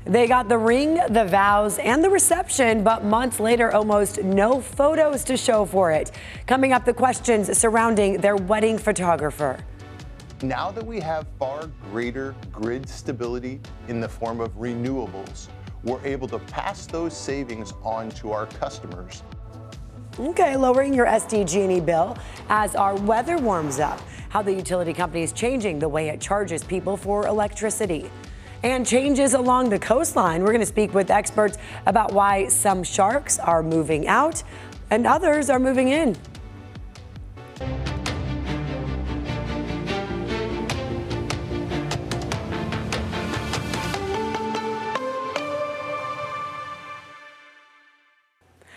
They got the ring, the vows, and the reception, but months later, almost no photos to show for it. Coming up, the questions surrounding their wedding photographer. Now that we have far greater grid stability in the form of renewables, we're able to pass those savings on to our customers. Okay, lowering your SDG&E bill as our weather warms up. How the utility company is changing the way it charges people for electricity. And changes along the coastline. We're going to speak with experts about why some sharks are moving out and others are moving in.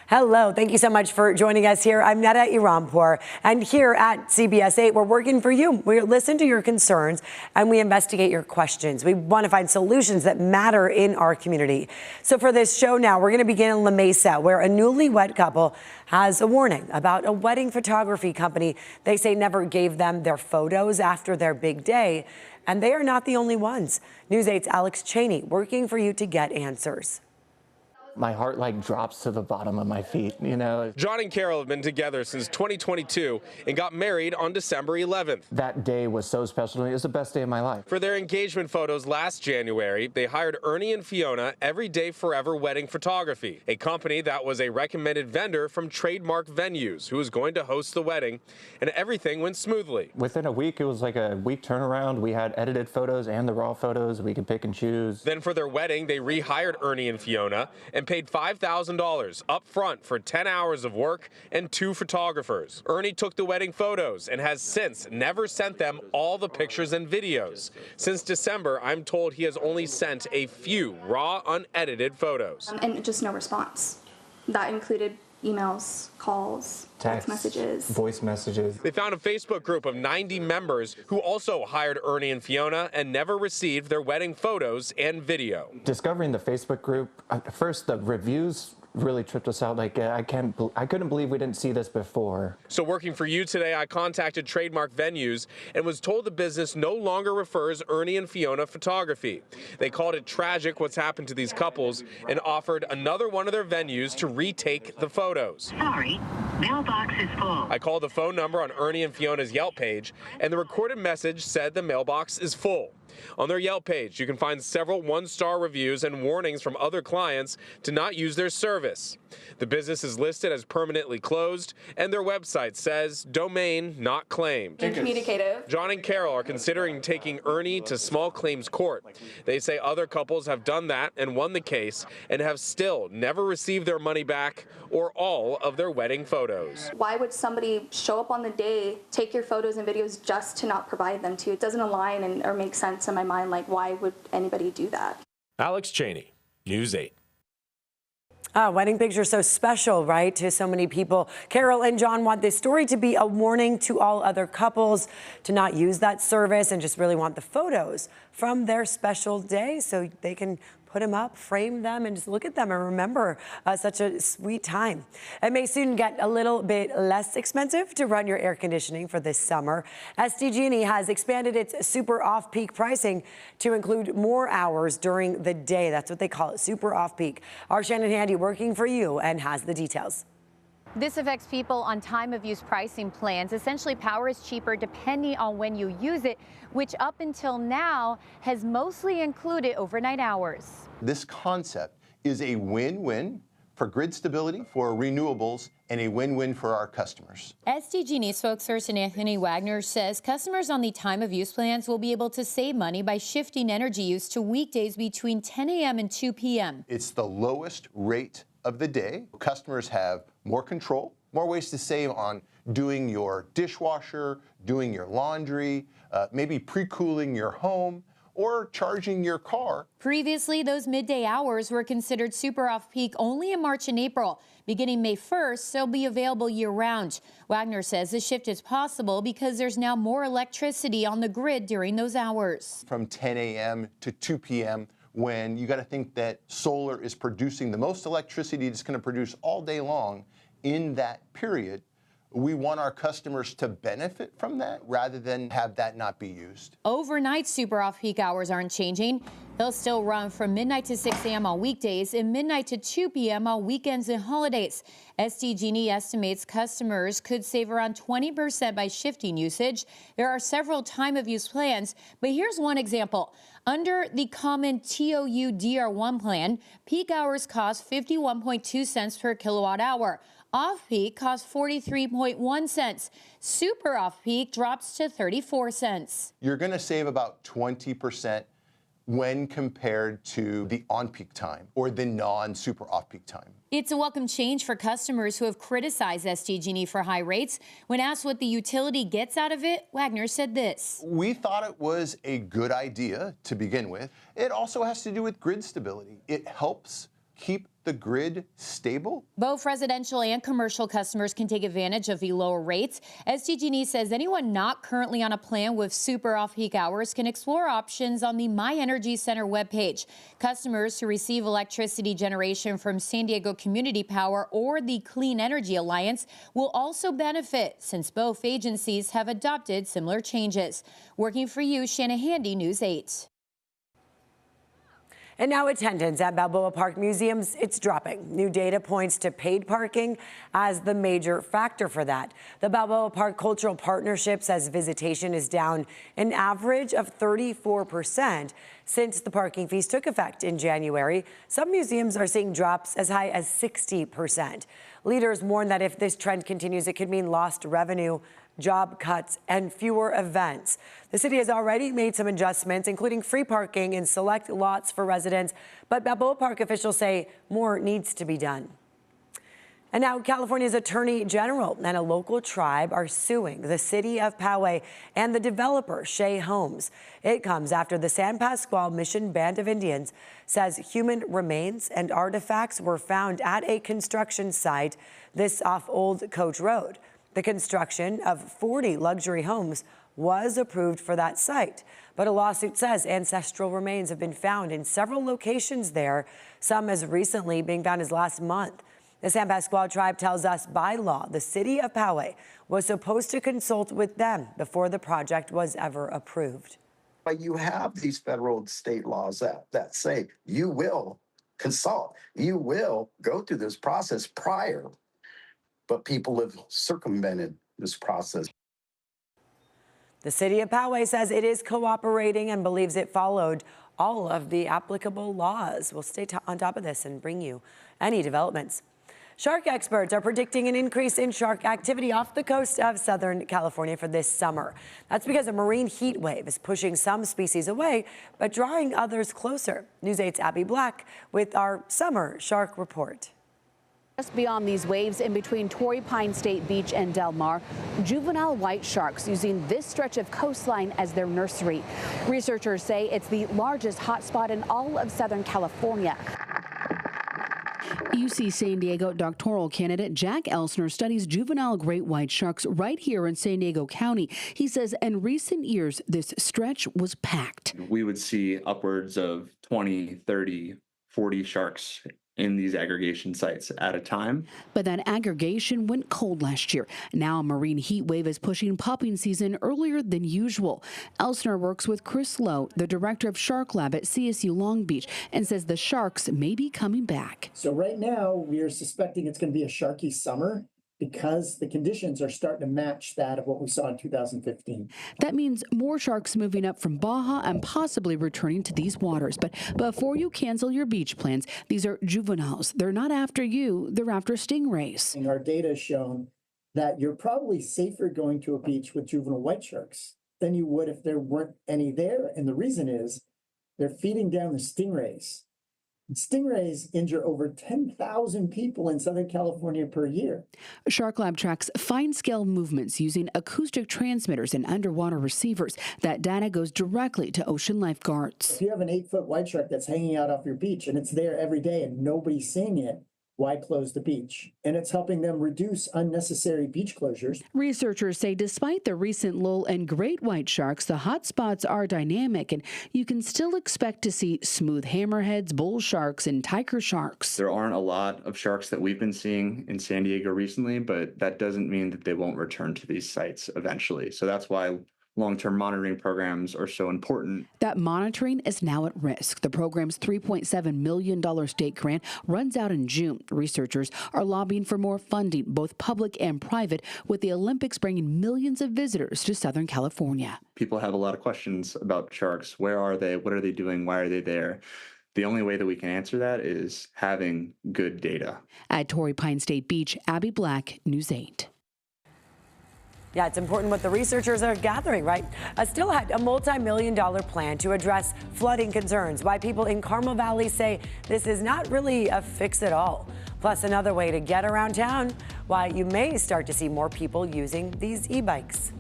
Hello, thank you so much for joining us here. I'm Netta Irampour, and here at CBS 8, we're working for you. We listen to your concerns and we investigate your questions. We want to find solutions that matter in our community. So for this show now, we're going to begin in La Mesa, where a newlywed couple has a warning about a wedding photography company they say never gave them their photos after their big day. And they are not the only ones. News 8's Alex Cheney working for you to get answers. My heart drops to the bottom of my feet, you know. John and Carol have been together since 2022 and got married on December 11th. That day was so special to me. It was the best day of my life. For their engagement photos last January, they hired Ernie and Fiona Everyday Forever Wedding Photography, a company that was a recommended vendor from Trademark Venues, who was going to host the wedding, and everything went smoothly. Within a week, it was like a week turnaround. We had edited photos and the raw photos. We could pick and choose. Then for their wedding, they rehired Ernie and Fiona and paid $5,000 up front for 10 hours of work and 2 photographers. Ernie took the wedding photos and has since never sent them all the pictures and videos. Since December, I'm told he has only sent a few raw, unedited photos. And just no response. That included emails, calls, text messages, voice messages. They found a Facebook group of 90 members who also hired Ernie and Fiona and never received their wedding photos and video. Discovering the Facebook group, at first the reviews really tripped us out. I couldn't believe we didn't see this before. So working for you today, I contacted Trademark Venues and was told the business no longer refers Ernie and Fiona Photography. They called it tragic what's happened to these couples and offered another one of their venues to retake the photos. Sorry, mailbox is full. I called the phone number on Ernie and Fiona's Yelp page, and the recorded message said the mailbox is full. On their Yelp page, you can find several one-star reviews and warnings from other clients to not use their service. The business is listed as permanently closed, and their website says domain not claimed. Communicative. John and Carol are considering taking Ernie to small claims court. They say other couples have done that and won the case and have still never received their money back or all of their wedding photos. Why would somebody show up on the day, take your photos and videos just to not provide them to you? It doesn't align or make sense in my mind. Why would anybody do that? Alex Cheney, News 8. Wedding pictures so special, right, to so many people. Carol and John want this story to be a warning to all other couples to not use that service and just really want the photos from their special day so they can put them up, frame them, and just look at them and remember such a sweet time. It may soon get a little bit less expensive to run your air conditioning for this summer. SDG&E has expanded its super off-peak pricing to include more hours during the day. That's what they call it, super off-peak. Our Shannon Handy working for you and has the details. This affects people on time-of-use pricing plans. Essentially, power is cheaper depending on when you use it, which up until now has mostly included overnight hours. This concept is a win-win for grid stability, for renewables, and a win-win for our customers. SDG&E spokesperson Anthony Wagner says customers on the time-of-use plans will be able to save money by shifting energy use to weekdays between 10 a.m. and 2 p.m. It's the lowest rate of the day. Customers have more control, more ways to save on doing your dishwasher, doing your laundry, maybe pre-cooling your home, or charging your car. Previously, those midday hours were considered super off-peak only in March and April. Beginning May 1st, they'll be available year-round. Wagner says the shift is possible because there's now more electricity on the grid during those hours. From 10 a.m. to 2 p.m., when you got to think that solar is producing the most electricity it's going to produce all day long in that period, we want our customers to benefit from that rather than have that not be used. Overnight super off-peak hours aren't changing. They'll still run from midnight to 6 a.m. on weekdays and midnight to 2 p.m. on weekends and holidays. SDG&E estimates customers could save around 20% by shifting usage. There are several time of use plans, but here's one example. Under the common TOU DR1 plan, peak hours cost 51.2 cents per kilowatt hour. Off-peak costs 43.1 cents. Super off-peak drops to 34 cents. You're going to save about 20% when compared to the on-peak time or the non-super off-peak time. It's a welcome change for customers who have criticized SDG&E for high rates. When asked what the utility gets out of it, Wagner said this. We thought it was a good idea to begin with. It also has to do with grid stability. It helps keep the grid stable. Both residential and commercial customers can take advantage of the lower rates. SDG&E says anyone not currently on a plan with super off-peak hours can explore options on the My Energy Center webpage. Customers who receive electricity generation from San Diego Community Power or the Clean Energy Alliance will also benefit, since both agencies have adopted similar changes. Working for you, Shanna Handy, News 8. And now attendance at Balboa Park museums, it's dropping. New data points to paid parking as the major factor for that. The Balboa Park Cultural Partnership says visitation is down an average of 34% since the parking fees took effect in January. Some museums are seeing drops as high as 60%. Leaders warn that if this trend continues, it could mean lost revenue, job cuts, and fewer events. The city has already made some adjustments, including free parking in select lots for residents, but Balboa Park officials say more needs to be done. And now California's Attorney General and a local tribe are suing the city of Poway and the developer, Shea Homes. It comes after the San Pasqual Mission Band of Indians says human remains and artifacts were found at a construction site, this off Old Coach Road. The construction of 40 luxury homes was approved for that site, but a lawsuit says ancestral remains have been found in several locations there, some as recently being found as last month. The San Pasqual tribe tells us by law, the city of Poway was supposed to consult with them before the project was ever approved. But you have these federal and state laws that say you will consult, you will go through this process prior. But people have circumvented this process. The city of Poway says it is cooperating and believes it followed all of the applicable laws. We'll stay on top of this and bring you any developments. Shark experts are predicting an increase in shark activity off the coast of Southern California for this summer. That's because a marine heat wave is pushing some species away, but drawing others closer. News 8's Abby Black with our summer shark report. Just beyond these waves in between Torrey Pine State Beach and Del Mar, juvenile white sharks using this stretch of coastline as their nursery. Researchers say it's the largest hotspot in all of Southern California. UC San Diego doctoral candidate Jack Elsner studies juvenile great white sharks right here in San Diego County. He says in recent years, this stretch was packed. We would see upwards of 20, 30, 40 sharks in these aggregation sites at a time. But that aggregation went cold last year. Now a marine heat wave is pushing popping season earlier than usual. Elsner works with Chris Lowe, the director of Shark Lab at CSU Long Beach, and says the sharks may be coming back. So right now we are suspecting it's going to be a sharky summer, because the conditions are starting to match that of what we saw in 2015. That means more sharks moving up from Baja and possibly returning to these waters. But before you cancel your beach plans, these are juveniles. They're not after you, they're after stingrays. And our data has shown that you're probably safer going to a beach with juvenile white sharks than you would if there weren't any there. And the reason is they're feeding down the stingrays. Stingrays injure over 10,000 people in Southern California per year. Shark Lab tracks fine-scale movements using acoustic transmitters and underwater receivers. That data goes directly to ocean lifeguards. If you have an 8-foot white shark that's hanging out off your beach and it's there every day and nobody's seeing it, why close the beach? And it's helping them reduce unnecessary beach closures. Researchers say despite the recent lull in great white sharks, the hot spots are dynamic, and you can still expect to see smooth hammerheads, bull sharks, and tiger sharks. There aren't a lot of sharks that we've been seeing in San Diego recently, but that doesn't mean that they won't return to these sites eventually. So that's why long-term monitoring programs are so important. That monitoring is now at risk. The program's $3.7 million state grant runs out in June. Researchers are lobbying for more funding, both public and private, with the Olympics bringing millions of visitors to Southern California. People have a lot of questions about sharks. Where are they? What are they doing? Why are they there? The only way that we can answer that is having good data. At Torrey Pines State Beach, Abby Black, News 8. Yeah, it's important what the researchers are gathering, right? Still had a multi-million-dollar plan to address flooding concerns. Why people in Carmel Valley say this is not really a fix at all. Plus, another way to get around town. Why you may start to see more people using these e-bikes.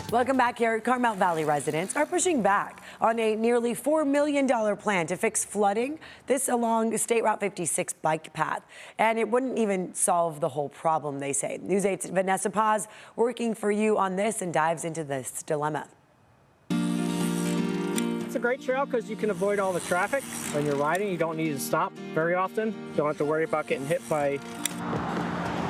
Welcome back here. Carmel Valley residents are pushing back on a nearly $4 million plan to fix flooding, this along State Route 56 bike path. And it wouldn't even solve the whole problem, they say. News 8's Vanessa Paz working for you on this and dives into this dilemma. It's a great trail because you can avoid all the traffic. When you're riding, you don't need to stop very often. Don't have to worry about getting hit by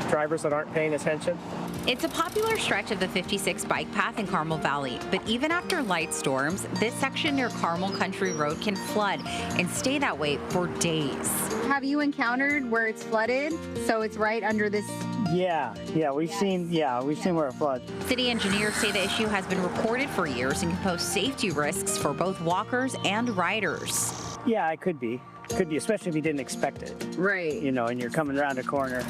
drivers that aren't paying attention. It's a popular stretch of the 56 bike path in Carmel Valley, but even after light storms, this section near Carmel Country Road can flood and stay that way for days. Have you encountered where it's flooded? So it's right under this. Yeah, we've seen where it floods. City engineers say the issue has been reported for years and can pose safety risks for both walkers and riders. Yeah, it could be. Could be, especially if you didn't expect it. Right. You know, and you're coming around a corner.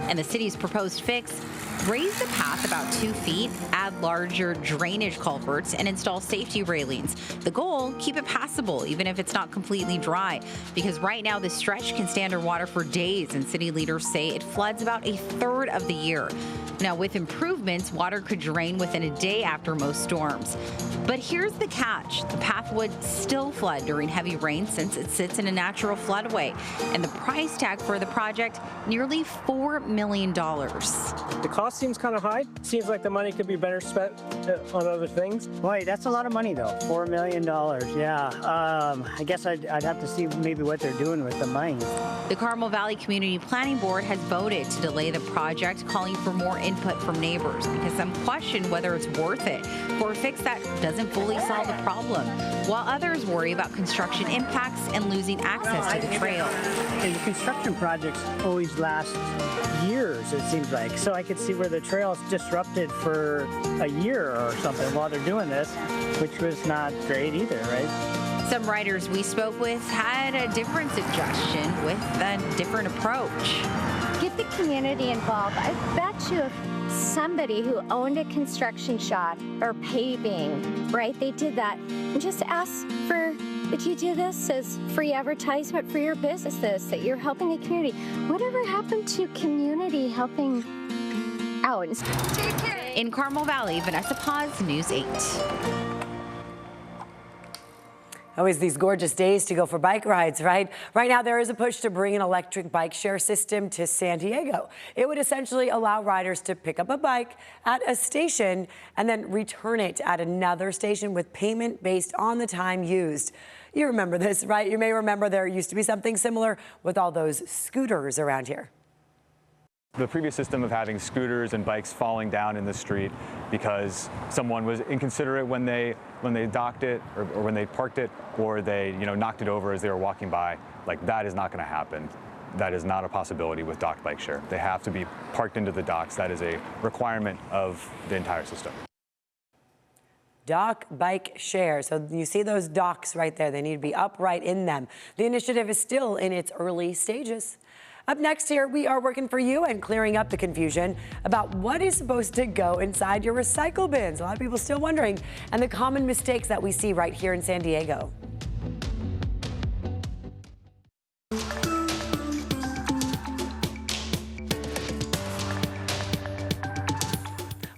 And the city's proposed fix: raise the path about 2 feet, add larger drainage culverts, and install safety railings. The goal: keep it passable, even if it's not completely dry. Because right now, this stretch can stay underwater for days, and city leaders say it floods about a third of the year. Now, with improvements, water could drain within a day after most storms. But here's the catch: the path would still flood during heavy rain since it sits in a natural floodway. And the price tag for the project: nearly $4 million. The cost seems kind of high. Seems like the money could be better spent on other things. Wait, that's a lot of money though. $4 million, yeah. I guess I'd have to see maybe what they're doing with the money. The Carmel Valley Community Planning Board has voted to delay the project, calling for more input from neighbors because some question whether it's worth it for a fix that doesn't fully solve the problem, while others worry about construction impacts and losing access to the trail. And the construction projects always last years, it seems like. So I could see where the trail is disrupted for a year or something while they're doing this, which was not great either, right? Some riders we spoke with had a different suggestion with a different approach. Get the community involved. I bet you if somebody who owned a construction shop or paving, right, they did that, and just ask for, if you do this as free advertisement for your businesses, that you're helping the community. Whatever happened to community helping out? In Carmel Valley, Vanessa Paz, News 8. Always these gorgeous days to go for bike rides, right? Right now, there is a push to bring an electric bike share system to San Diego. It would essentially allow riders to pick up a bike at a station and then return it at another station with payment based on the time used. You remember this, right? You may remember there used to be something similar with all those scooters around here. The previous system of having scooters and bikes falling down in the street because someone was inconsiderate when they docked it or when they parked it, or they knocked it over as they were walking by, like that is not going to happen. That is not a possibility with docked bike share. They have to be parked into the docks. That is a requirement of the entire system. Dock bike share. So you see those docks right there. They need to be upright in them. The initiative is still in its early stages. Up next here, we are working for you and clearing up the confusion about what is supposed to go inside your recycle bins. A lot of people still wondering, and the common mistakes that we see right here in San Diego.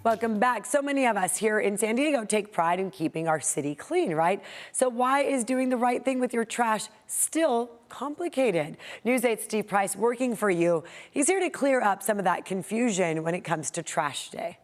Welcome back. So many of us here in San Diego take pride in keeping our city clean, right? So why is doing the right thing with your trash still complicated? News 8's Steve Price working for you. He's here to clear up some of that confusion when it comes to trash day.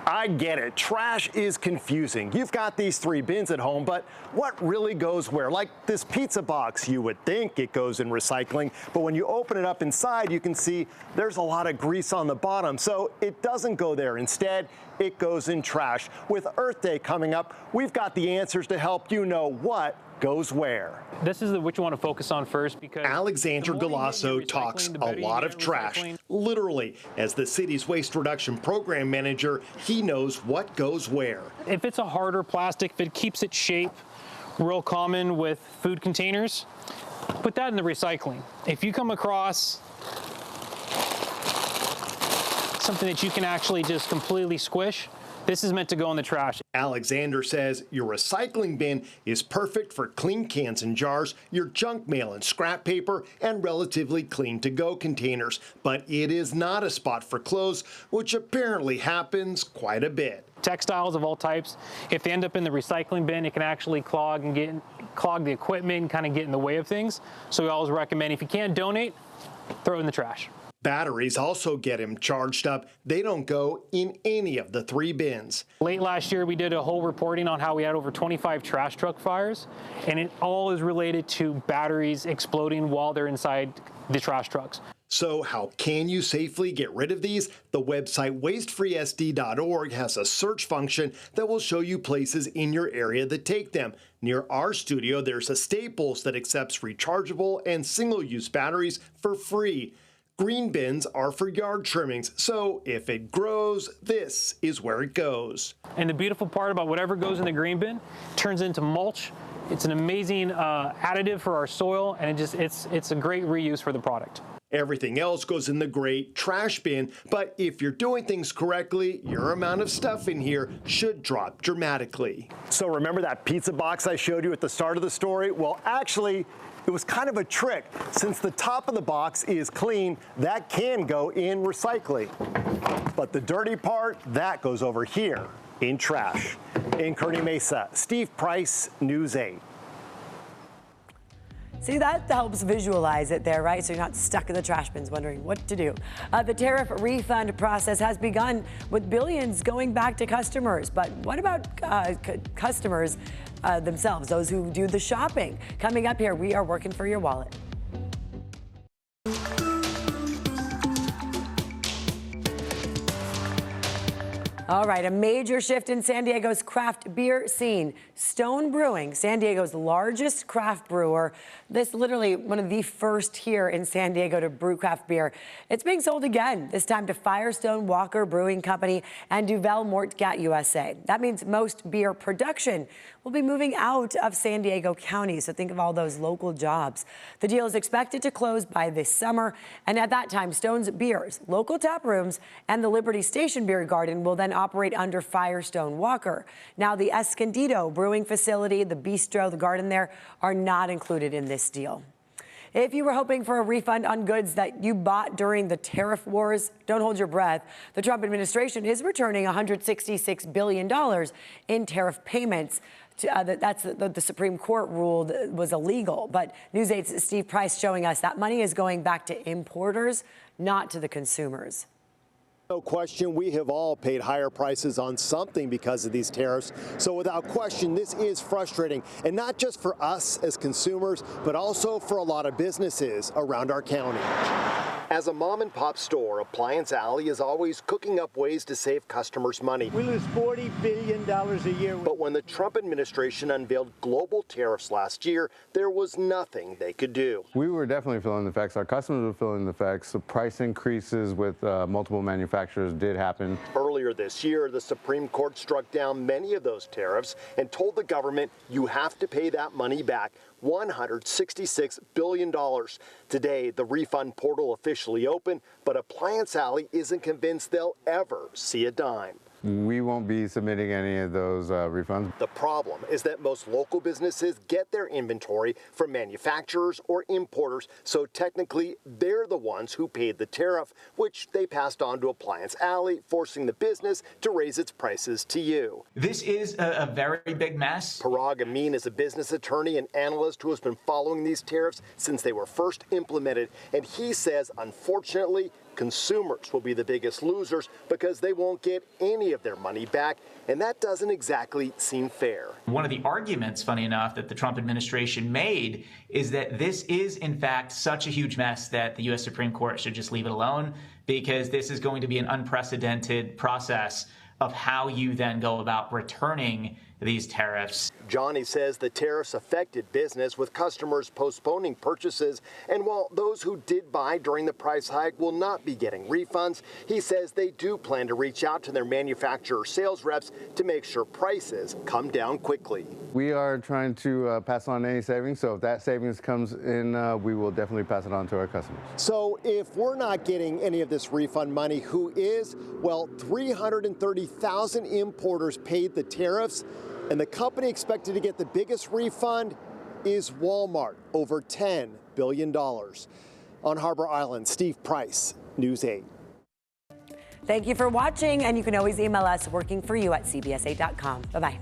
I get it. Trash is confusing. You've got these 3 bins at home, but what really goes where? Like this pizza box, you would think it goes in recycling, but when you open it up inside, you can see there's a lot of grease on the bottom, so it doesn't go there. Instead, it goes in trash. With Earth Day coming up, we've got the answers to help you know what goes where. This is what you want to focus on first, because Alexander Galasso talks a lot of trash. Literally, as the city's waste reduction program manager, he knows what goes where. if it's a harder plastic, if it keeps its shape, real common with food containers, put that in the recycling. If you come across something that you can actually just completely squish, this is meant to go in the trash. Alexander says your recycling bin is perfect for clean cans and jars, your junk mail and scrap paper, and relatively clean to-go containers. But it is not a spot for clothes, which apparently happens quite a bit. Textiles of all types, if they end up in the recycling bin, it can actually clog the equipment and kind of get in the way of things. So we always recommend, if you can't donate, throw it in the trash. Batteries also get him charged up. They don't go in any of the 3 bins. Late last year, we did a whole reporting on how we had over 25 trash truck fires, and it all is related to batteries exploding while they're inside the trash trucks. So how can you safely get rid of these? The website wastefreesd.org has a search function that will show you places in your area that take them. Near our studio, there's a Staples that accepts rechargeable and single-use batteries for free. Green bins are for yard trimmings, so if it grows, this is where it goes. And the beautiful part about whatever goes in the green bin turns into mulch. It's an amazing additive for our soil, and it's a great reuse for the product. Everything else goes in the gray trash bin, but if you're doing things correctly, your amount of stuff in here should drop dramatically. So remember that pizza box I showed you at the start of the story? Well, actually, it was kind of a trick. Since the top of the box is clean, that can go in recycling. But the dirty part, that goes over here in trash. In Kearney Mesa, Steve Price, News 8. See, that helps visualize it there, right? So you're not stuck in the trash bins wondering what to do. The tariff refund process has begun with billions going back to customers. But what about customers themselves, those who do the shopping? Coming up here, we are working for your wallet. All right, a major shift in San Diego's craft beer scene. Stone Brewing, San Diego's largest craft brewer. This literally one of the first here in San Diego to brew craft beer. It's being sold again, this time to Firestone Walker Brewing Company and Duvel Mortgat USA. That means most beer production will be moving out of San Diego County, so think of all those local jobs. The deal is expected to close by this summer, and at that time, Stone's Beers, local tap rooms, and the Liberty Station Beer Garden will then operate under Firestone Walker. Now, the Escondido Brewing Facility, the Bistro, the garden there, are not included in this deal. If you were hoping for a refund on goods that you bought during the tariff wars, don't hold your breath. The Trump administration is returning $166 billion in tariff payments. That's the Supreme Court ruled was illegal. But News 8's Steve Price showing us that money is going back to importers, not to the consumers. No question, we have all paid higher prices on something because of these tariffs. So without question, this is frustrating, and not just for us as consumers, but also for a lot of businesses around our county. As a mom and pop store, Appliance Alley is always cooking up ways to save customers money. We lose $40 billion a year. But when the Trump administration unveiled global tariffs last year, there was nothing they could do. We were definitely feeling the effects. Our customers were feeling the effects. The price increases with multiple manufacturers did happen. Earlier this year, the Supreme Court struck down many of those tariffs and told the government you have to pay that money back. $166 billion. Today, the refund portal officially opened, but Appliance Alley isn't convinced they'll ever see a dime. We won't be submitting any of those refunds. The problem is that most local businesses get their inventory from manufacturers or importers, so technically they're the ones who paid the tariff, which they passed on to Appliance Alley, forcing the business to raise its prices to you. This is a very big mess. Parag Amin is a business attorney and analyst who has been following these tariffs since they were first implemented, and he says, unfortunately, Consumers will be the biggest losers because they won't get any of their money back, and that doesn't exactly seem fair. One of the arguments, funny enough, that the Trump administration made is that this is, in fact, such a huge mess that the U.S. Supreme Court should just leave it alone, because this is going to be an unprecedented process of how you then go about returning these tariffs. Johnny says the tariffs affected business, with customers postponing purchases. And while those who did buy during the price hike will not be getting refunds, he says they do plan to reach out to their manufacturer sales reps to make sure prices come down quickly. We are trying to pass on any savings, so if that savings comes in, we will definitely pass it on to our customers. So if we're not getting any of this refund money, who is? Well, 330,000 importers paid the tariffs, and the company expected to get the biggest refund is Walmart, over $10 billion. On Harbor Island, Steve Price, News 8. Thank you for watching, and you can always email us workingforyou@cbs8.com. Bye-bye.